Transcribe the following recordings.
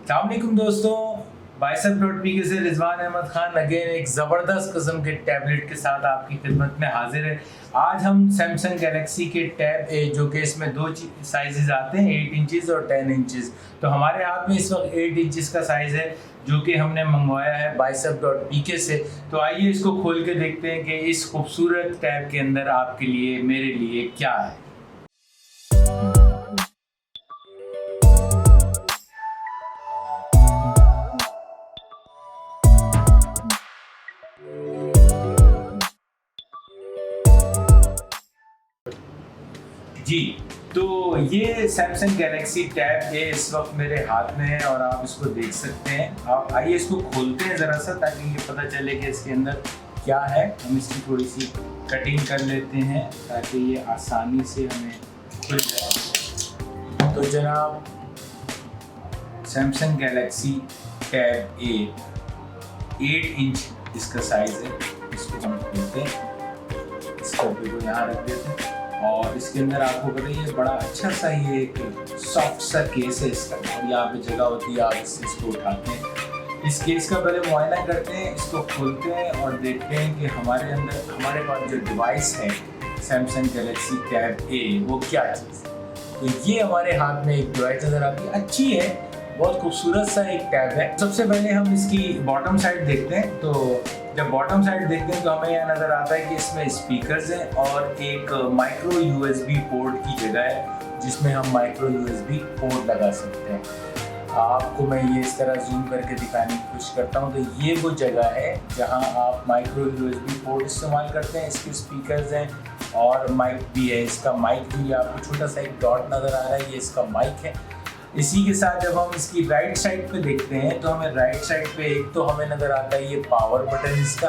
अस्सलामुअलैकुम दोस्तों, बाइसेप.pk से रिजवान अहमद खान अगेन एक ज़बरदस्त किस्म के टैबलेट के साथ आपकी खिदमत में हाजिर है। आज हम सैमसंग गैलेक्सी के टैब ए जो कि इसमें दो साइजेस आते हैं, 8 इंचज़ और 10 इंचज़। तो हमारे हाथ में इस वक्त 8 इंचज़ का साइज़ है जो कि हमने मंगवाया है बाइसेप.pk से। तो आइए इसको खोल के देखते हैं कि इस खूबसूरत टैब के अंदर आपके लिए मेरे लिए क्या है। जी, तो ये सैमसंग गैलेक्सी टैब ए इस वक्त मेरे हाथ में है और आप इसको देख सकते हैं। आप आइए इसको खोलते हैं ज़रा सा, ताकि ये पता चले कि इसके अंदर क्या है। हम इसकी थोड़ी सी कटिंग कर लेते हैं ताकि ये आसानी से हमें खुल जाए। तो जनाब, सैमसंग गैलेक्सी टैब ए 8 इंच इसका साइज़ है। इसको हम खोलते हैं, इस कपड़े को यहाँ रख देते हैं और इसके अंदर आपको पता है ये बड़ा अच्छा सा ये एक सॉफ्ट सा केस है इसका, और यहाँ पे जगह होती है, आप इसको उठाते हैं। इस केस का पहले मुआयना करते हैं, इसको खोलते हैं और देखते हैं कि हमारे अंदर हमारे पास जो डिवाइस है सैमसंग गैलेक्सी टैब ए वो क्या चीज़ है। तो ये हमारे हाथ में एक डिवाइस नज़र आती है, अच्छी है, बहुत खूबसूरत सा एक टैब है। सबसे पहले हम इसकी बॉटम साइड देखते हैं। तो जब बॉटम साइड देखते हैं तो हमें यह नज़र आता है कि इसमें स्पीकर्स हैं और एक माइक्रो यूएसबी पोर्ट की जगह है जिसमें हम माइक्रो यूएसबी पोर्ट लगा सकते हैं। आपको मैं ये इस तरह जूम करके दिखाने की कोशिश करता हूँ। तो ये वो जगह है जहाँ आप माइक्रो यूएसबी पोर्ट इस्तेमाल करते हैं। इसके स्पीकर्स हैं और माइक भी है। इसका माइक भी आपको छोटा सा एक डॉट नज़र आ रहा है, ये इसका माइक है। इसी के साथ जब हम इसकी राइट साइड पे देखते हैं तो हमें राइट साइड पे एक तो हमें नज़र आता है ये पावर बटन इसका,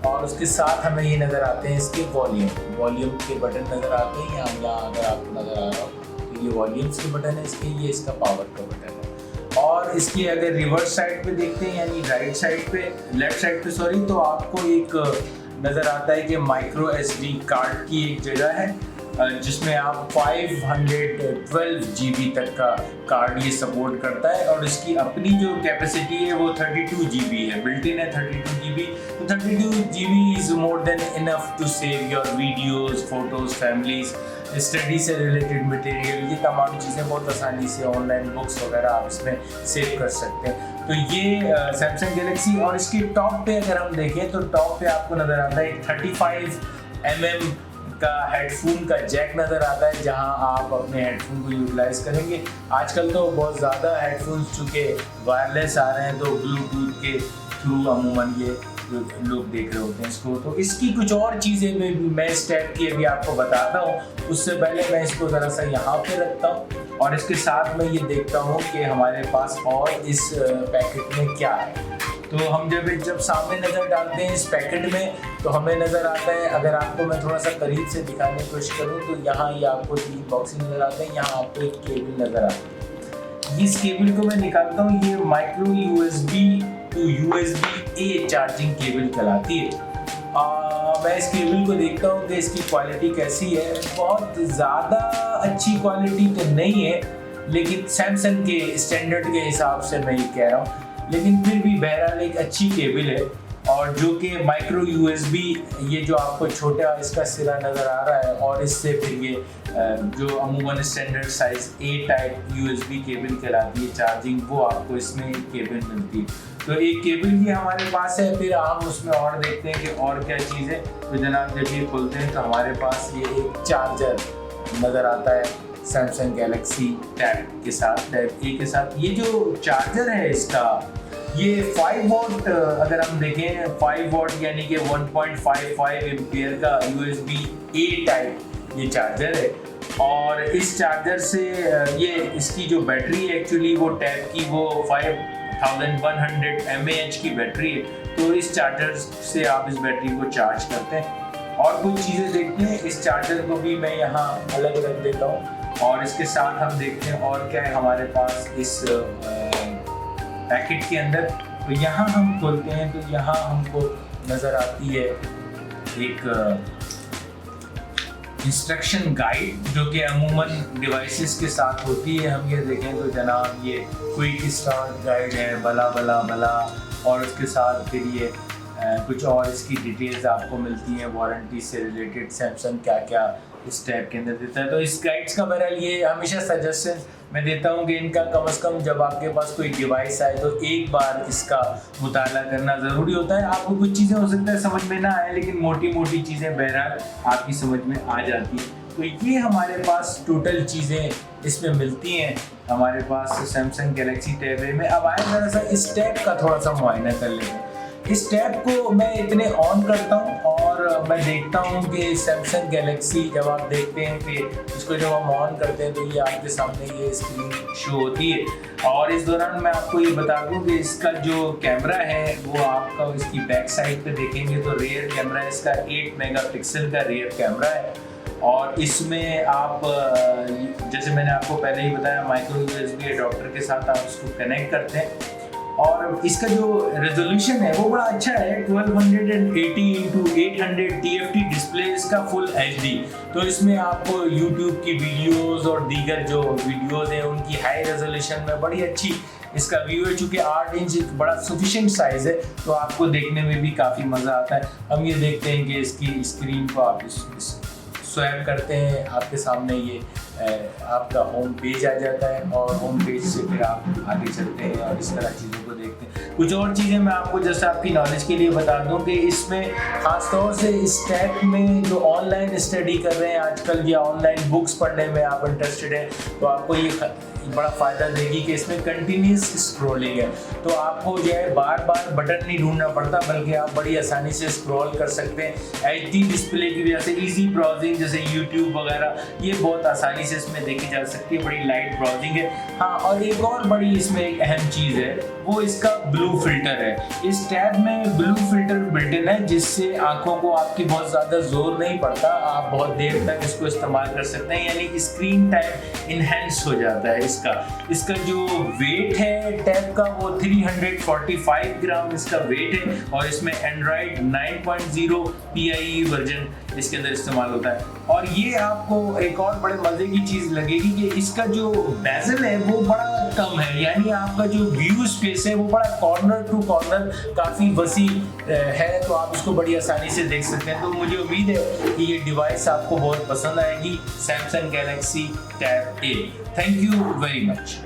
और उसके साथ हमें ये नज़र आते हैं इसके वॉल्यूम के बटन नज़र आते हैं। यहाँ अगर आपको नज़र आ रहा हो तो ये वॉल्यूम्स के बटन है इसके, ये इसका पावर का बटन है। और इसकी अगर रिवर्स साइड पे देखते हैं यानी राइट साइड पे, लेफ्ट साइड पे सॉरी, तो आपको एक नज़र आता है कि माइक्रो SD कार्ड की एक जगह है जिसमें आप 512 GB तक का कार्ड ये सपोर्ट करता है। और इसकी अपनी जो कैपेसिटी है वो 32 GB है, बिल्ट इन है 32 GB। तो 32 GB is more than enough to save your videos, photos, families, study से रिलेटेड मटेरियल, ये तमाम चीज़ें बहुत आसानी से ऑनलाइन बुक्स वगैरह आप इसमें सेव कर सकते हैं। तो ये सैमसंग गैलेक्सी, और इसकी टॉप पे अगर हम देखें तो टॉप पे आपको नज़र आता है 35 mm का हेडफोन का जैक नज़र आता है, जहां आप अपने हेडफोन को यूटिलाइज करेंगे। आजकल तो बहुत ज़्यादा हेडफोन्स चूँकि वायरलेस आ रहे हैं तो ब्लूटूथ के थ्रू अमूमन ये लोग देख रहे होते हैं इसको। तो इसकी कुछ और चीज़ें भी मैं इस टैब की अभी आपको बताता हूँ। उससे पहले मैं इसको ज़रा सा यहाँ पे रखता हूँ और इसके साथ मैं ये देखता हूँ कि हमारे पास और इस पैकेट में क्या है। तो हम जब सामने नज़र डालते हैं इस पैकेट में तो हमें नज़र आता है, अगर आपको मैं थोड़ा सा करीब से दिखाने की कोशिश करूँ तो यहाँ ये आपको 3 बॉक्स नज़र आते हैं। यहाँ आपको एक केबल नज़र आती है। इस केबल को मैं निकालता हूँ, ये micro USB to USB-A charging cable कहलाती है। मैं इस केबल को देखता हूँ कि इसकी क्वालिटी कैसी है। बहुत ज़्यादा अच्छी क्वालिटी तो नहीं है, लेकिन सैमसंग के स्टैंडर्ड के हिसाब से मैं ये कह रहा हूँ, लेकिन फिर भी बहरहाल एक अच्छी केबल है। और जो कि माइक्रो USB, ये जो आपको छोटा इसका सिरा नज़र आ रहा है, और इससे फिर ये जो अमूमन standard size A type USB cable कहलाती है चार्जिंग, वो आपको इसमें केबल मिलती है। तो एक केबल भी हमारे पास है। फिर हम उसमें और देखते हैं कि और क्या चीज़ है। तो जनाब जब ये खोलते हैं तो हमारे पास ये एक चार्जर नज़र आता है सैमसंग गैलेक्सी टैब के साथ, टैब ए के साथ। ये जो चार्जर है इसका, ये 5 वॉट, अगर हम देखें 5 वॉट यानी कि 1.55 एम्पियर का USB-A टाइप ये चार्जर है। और इस चार्जर से ये इसकी जो बैटरी है एक्चुअली वो टैब की वो 5100 mAh की बैटरी है। तो इस चार्जर से आप इस बैटरी को चार्ज करते हैं। और कुछ चीज़ें देखते हैं, इस चार्जर को भी मैं यहाँ अलग रख देता हूँ और इसके साथ हम देखते हैं और क्या है हमारे पास इस पैकेट के अंदर। तो यहाँ हम खोलते हैं तो यहाँ हमको नज़र आती है एक इंस्ट्रक्शन गाइड जो कि अमूमन डिवाइसेस के साथ होती है। हम ये देखें तो जनाब ये क्विक स्टार्ट गाइड है, भला भला भला, और उसके साथ फिर ये कुछ और इसकी डिटेल्स आपको मिलती हैं, वारंटी से रिलेटेड सैमसंग क्या क्या इस टैब के अंदर देता है। तो इस गाइड्स का बहरहाल ये हमेशा सजेशन मैं देता हूँ कि इनका कम से कम जब आपके पास कोई डिवाइस आए तो एक बार इसका मुताला करना ज़रूरी होता है। आपको कुछ चीज़ें हो सकता है समझ में ना आए, लेकिन मोटी मोटी चीज़ें बहरहाल आपकी समझ में आ जाती हैं। तो ये हमारे पास टोटल चीज़ें इसमें मिलती हैं हमारे पास सैमसंग गैलेक्सी टैब में। अब आए ज़रा सा इस टैब का थोड़ा सा मुआयना कर लेते हैं। इस टैब को मैं इतने ऑन करता हूँ और मैं देखता हूँ कि सैमसंग गैलेक्सी जब आप देखते हैं कि इसको जब हम ऑन करते हैं तो ये आपके सामने ये स्क्रीन शो होती है। और इस दौरान मैं आपको ये बता दूँ कि इसका जो कैमरा है वो आपका इसकी बैक साइड पे देखेंगे तो रियर कैमरा इसका 8 मेगापिक्सल का रियर कैमरा है। और इसमें आप जैसे मैंने आपको पहले ही बताया माइक्रो यूएसबी अडॉप्टर के साथ आप इसको कनेक्ट करते हैं। और इसका जो रेजोल्यूशन है वो बड़ा अच्छा है, 1280x800 TFT डिस्प्ले इसका फुल HD। तो इसमें आपको YouTube की वीडियोस और दीगर जो वीडियोस हैं उनकी हाई रेजोल्यूशन में बड़ी अच्छी इसका व्यू है। चूँकि 8 इंच एक बड़ा सफिशिएंट साइज़ है तो आपको देखने में भी काफ़ी मज़ा आता है। हम ये देखते हैं कि इसकी स्क्रीन को आप स्वैप करते हैं, आपके सामने ये आपका होम पेज आ जाता है और होम पेज से फिर आप आगे चलते हैं और इस तरह चीज़ों को देखते हैं। कुछ और चीज़ें मैं आपको जैसे आपकी नॉलेज के लिए बता दूं कि इसमें ख़ासतौर से इस टैब में जो ऑनलाइन स्टडी कर रहे हैं आजकल या ऑनलाइन बुक्स पढ़ने में आप इंटरेस्टेड हैं तो आपको ये बड़ा फ़ायदा देगी कि इसमें कंटिन्यूस स्क्रॉलिंग है। तो आपको जो है बार बार बटन नहीं ढूंढना पड़ता बल्कि आप बड़ी आसानी से स्क्रॉल कर सकते हैं। HD डिस्प्ले की वजह से इजी ब्राउजिंग जैसे YouTube वगैरह ये बहुत आसानी से इसमें देखी जा सकती है, बड़ी लाइट ब्राउजिंग है। हाँ, और एक और बड़ी इसमें एक अहम चीज़ है वो इसका ब्लू फिल्टर है। इस टैब में ब्लू फिल्टर बिल्ट इन है जिससे आंखों को आपकी बहुत ज़्यादा जोर नहीं पड़ता, आप बहुत देर तक इसको इस्तेमाल कर सकते हैं, यानी स्क्रीन टाइम इनहेंस हो जाता है। इसका जो वेट है टैब का वो 345 ग्राम इसका वेट है और इसमें एंड्रॉइड 9.0 PIE वर्जन इसके अंदर इस्तेमाल होता है। और ये आपको एक और बड़े मजे की चीज लगेगी कि इसका जो बेजल है वो बड़ा कम है, यानी आपका जो व्यू स्पेस है वो बड़ा कॉर्नर टू कॉर्नर काफी वसी है, तो आप इसको बड़ी आसानी से देख सकते हैं। तो मुझे उम्मीद है कि ये डिवाइस आपको बहुत पसंद आएगी, Samsung Galaxy tab A। Thank you very much.